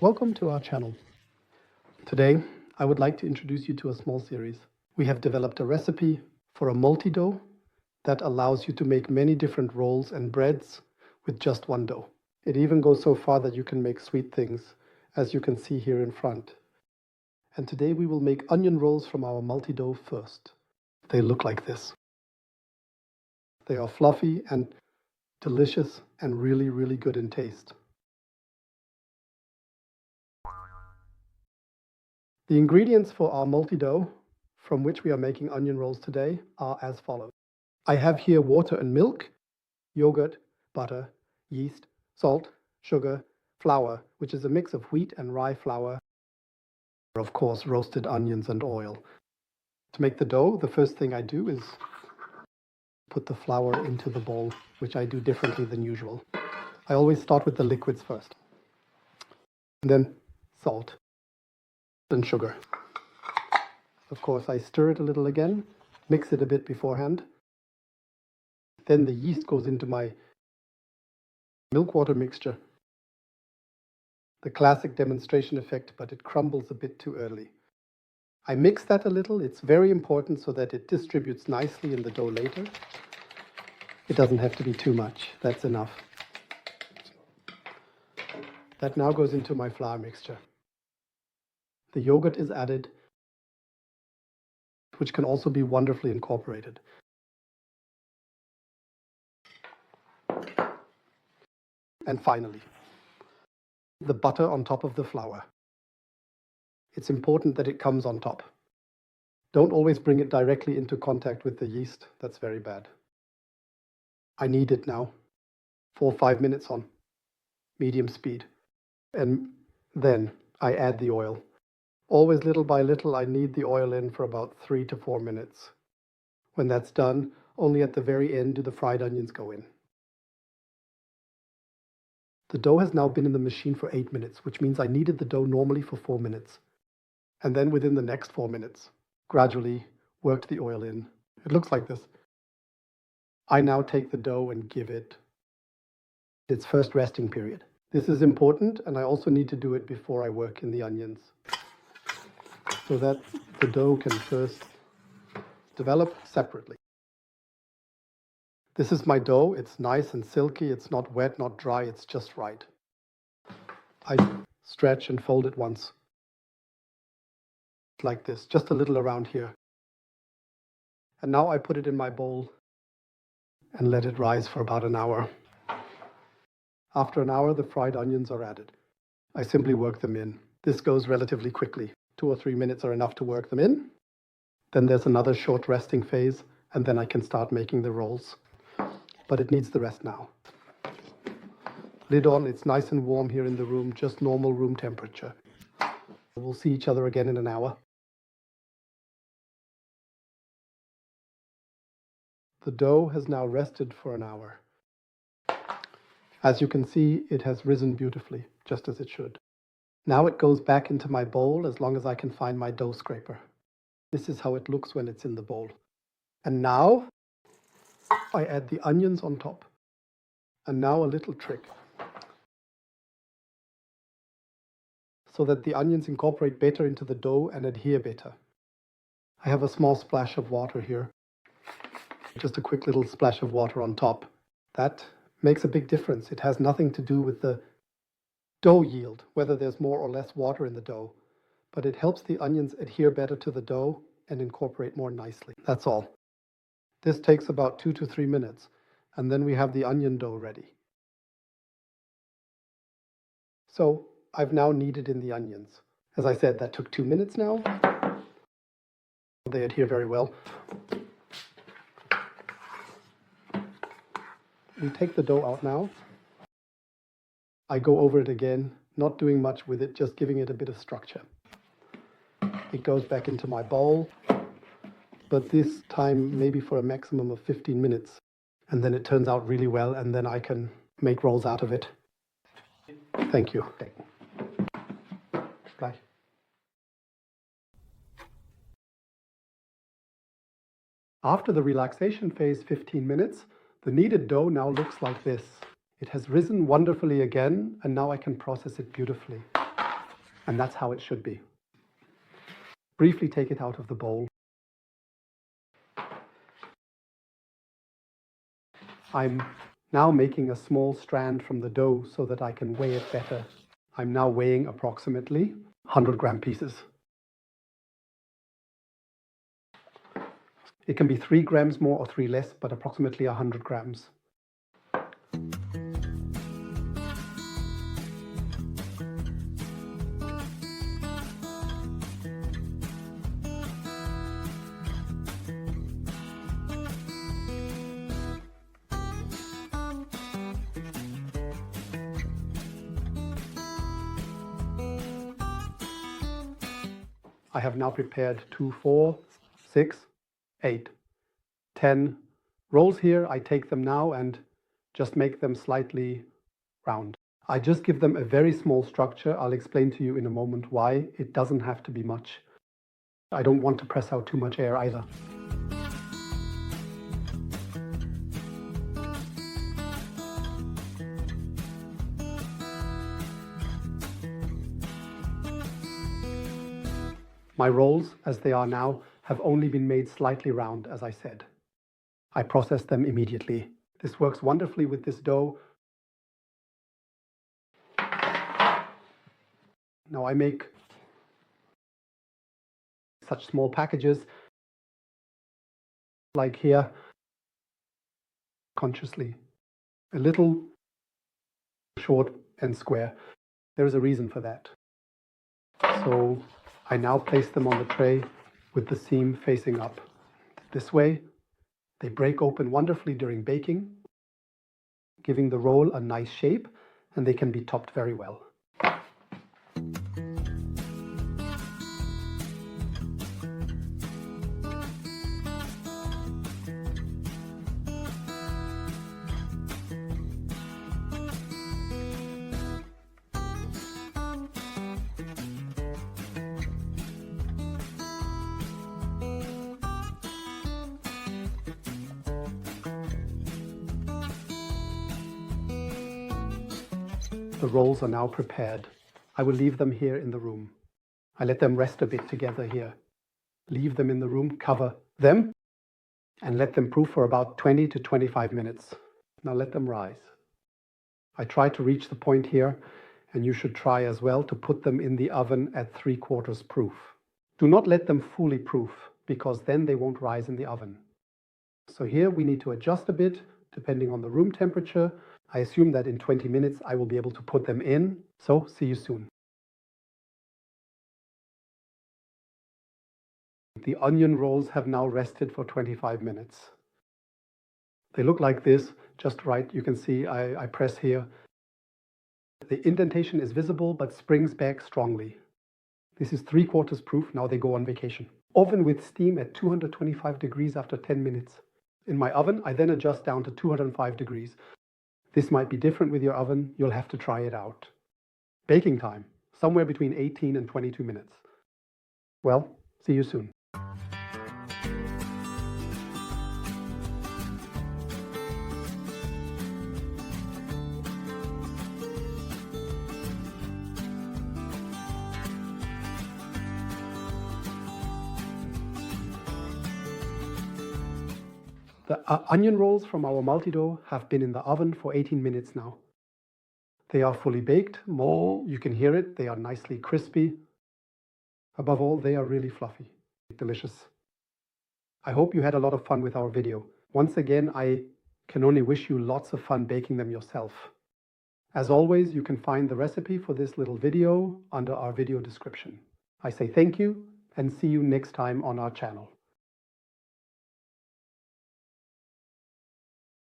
Welcome to our channel. Today, I would like to introduce you to a small series. We have developed a recipe for a multi-dough that allows you to make many different rolls and breads with just one dough. It even goes so far that you can make sweet things, as you can see here in front. And today we will make onion rolls from our multi-dough first. They look like this. They are fluffy and delicious and really, really good in taste. The ingredients for our multi-dough, from which we are making onion rolls today, are as follows. I have here water and milk, yogurt, butter, yeast, salt, sugar, flour, which is a mix of wheat and rye flour, of course roasted onions and oil. To make the dough, the first thing I do is put the flour into the bowl, which I do differently than usual. I always start with the liquids first, and then salt and sugar. Of course, I stir it a little again, mix it a bit beforehand. Then the yeast goes into my milk water mixture. The classic demonstration effect, but it crumbles a bit too early. I mix that a little. It's very important so that it distributes nicely in the dough later. It doesn't have to be too much. That's enough. That now goes into my flour mixture. The yogurt is added, which can also be wonderfully incorporated. And finally, the butter on top of the flour. It's important that it comes on top. Don't always bring it directly into contact with the yeast. That's very bad. I knead it now. 4 or 5 minutes on medium speed. And then I add the oil. Always little by little, I knead the oil in for about 3 to 4 minutes. When that's done, only at the very end do the fried onions go in. The dough has now been in the machine for 8 minutes, which means I kneaded the dough normally for 4 minutes. And then within the next 4 minutes, gradually worked the oil in. It looks like this. I now take the dough and give it its first resting period. This is important, and I also need to do it before I work in the onions, so that the dough can first develop separately. This is my dough. It's nice and silky. It's not wet, not dry. It's just right. I stretch and fold it once, like this, just a little around here. And now I put it in my bowl and let it rise for about an hour. After an hour, the fried onions are added. I simply work them in. This goes relatively quickly. 2 or 3 minutes are enough to work them in. Then there's another short resting phase, and then I can start making the rolls. But it needs the rest now. Lid on, it's nice and warm here in the room, just normal room temperature. We'll see each other again in an hour. The dough has now rested for an hour. As you can see, it has risen beautifully, just as it should. Now it goes back into my bowl as long as I can find my dough scraper. This is how it looks when it's in the bowl. And now I add the onions on top. And now a little trick, so that the onions incorporate better into the dough and adhere better. I have a small splash of water here. Just a quick little splash of water on top. That makes a big difference. It has nothing to do with the dough yield, whether there's more or less water in the dough, but it helps the onions adhere better to the dough and incorporate more nicely. That's all. This takes about 2 to 3 minutes, and then we have the onion dough ready. So I've now kneaded in the onions. As I said, that took 2 minutes now. They adhere very well. We take the dough out now. I go over it again, not doing much with it, just giving it a bit of structure. It goes back into my bowl, but this time maybe for a maximum of 15 minutes. And then it turns out really well, and then I can make rolls out of it. Thank you. Bye. After the relaxation phase, 15 minutes, the kneaded dough now looks like this. It has risen wonderfully again, and now I can process it beautifully. And that's how it should be. Briefly take it out of the bowl. I'm now making a small strand from the dough so that I can weigh it better. I'm now weighing approximately 100-gram pieces. It can be 3 grams more or 3 less, but approximately 100 grams. I have now prepared 2, 4, 6, 8, 10 rolls here. I take them now and just make them slightly round. I just give them a very small structure. I'll explain to you in a moment why. It doesn't have to be much. I don't want to press out too much air either. My rolls, as they are now, have only been made slightly round, as I said. I process them immediately. This works wonderfully with this dough. Now I make such small packages, like here, consciously. A little short and square. There is a reason for that. So I now place them on the tray with the seam facing up. This way, they break open wonderfully during baking, giving the roll a nice shape, and they can be topped very well. The rolls are now prepared. I will leave them here in the room. I let them rest a bit together here. Leave them in the room, cover them, and let them proof for about 20 to 25 minutes. Now let them rise. I try to reach the point here, and you should try as well to put them in the oven at 3/4 proof. Do not let them fully proof, because then they won't rise in the oven. So here we need to adjust a bit, depending on the room temperature. I assume that in 20 minutes I will be able to put them in, so see you soon. The onion rolls have now rested for 25 minutes. They look like this, just right. You can see I press here. The indentation is visible but springs back strongly. This is 3/4 proof. Now they go on vacation. Oven with steam at 225 degrees after 10 minutes. In my oven, I then adjust down to 205 degrees. This might be different with your oven. You'll have to try it out. Baking time, somewhere between 18 and 22 minutes. Well, see you soon. The onion rolls from our multi-dough have been in the oven for 18 minutes now. They are fully baked. You can hear it. They are nicely crispy. Above all, they are really fluffy. Delicious. I hope you had a lot of fun with our video. Once again, I can only wish you lots of fun baking them yourself. As always, you can find the recipe for this little video under our video description. I say thank you and see you next time on our channel.